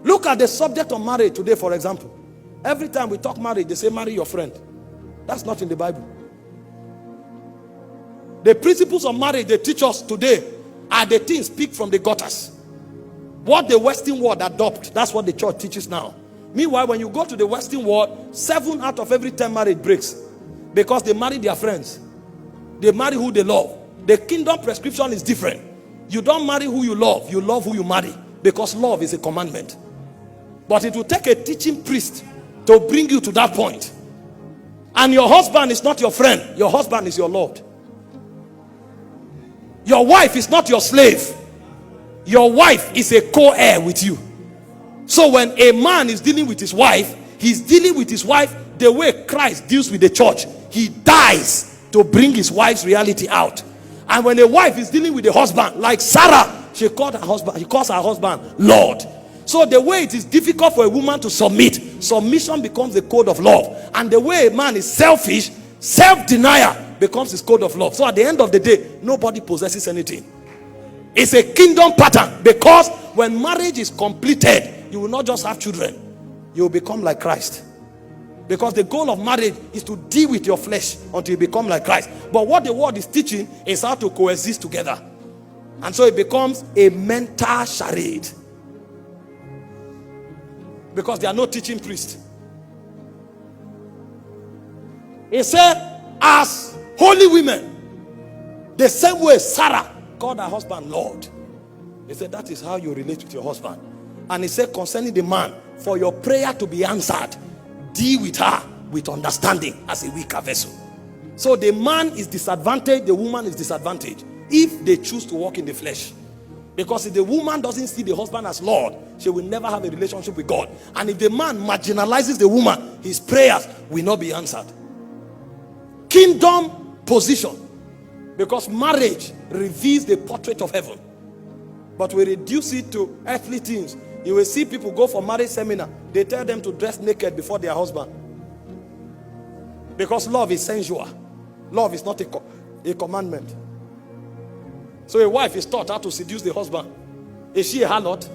Look at the subject of marriage today, for example. Every time we talk marriage, they say marry your friend. That's not in the Bible. The principles of marriage they teach us today are the things picked from the gutters. What the Western world adopt, that's what the church teaches now. Meanwhile, when you go to the Western world, 7 out of every 10 marriage breaks because they marry their friends. They marry who they love. The kingdom prescription is different. You don't marry who you love who you marry, because love is a commandment. But it will take a teaching priest to bring you to that point. And your husband is not your friend. Your husband is your Lord. Your wife is not your slave. Your wife is a co-heir with you. So when a man is dealing with his wife, he's dealing with his wife the way Christ deals with the church. He dies to bring his wife's reality out. And when a wife is dealing with the husband, like Sarah, she calls her husband Lord. So the way it is difficult for a woman to submit, submission becomes the code of love. And the way a man is selfish, self-denial becomes his code of love. So at the end of the day, nobody possesses anything. It's a kingdom pattern, because when marriage is completed, you will not just have children, you will become like Christ. Because the goal of marriage is to deal with your flesh until you become like Christ. But what the world is teaching is how to coexist together. And so it becomes a mental charade, because there are no teaching priests. He said, as holy women, the same way Sarah called her husband Lord. He said, that is how you relate with your husband. And he said, concerning the man, for your prayer to be answered, deal with her with understanding as a weaker vessel. So the man is disadvantaged, the woman is disadvantaged if they choose to walk in the flesh. Because if the woman doesn't see the husband as Lord, she will never have a relationship with God. And if the man marginalizes the woman, his prayers will not be answered. Kingdom position. Because marriage reveals the portrait of heaven. But we reduce it to earthly things. You will see people go for marriage seminar. They tell them to dress naked before their husband. Because love is sensual. Love is not a commandment. So a wife is taught how to seduce the husband. Is she a harlot?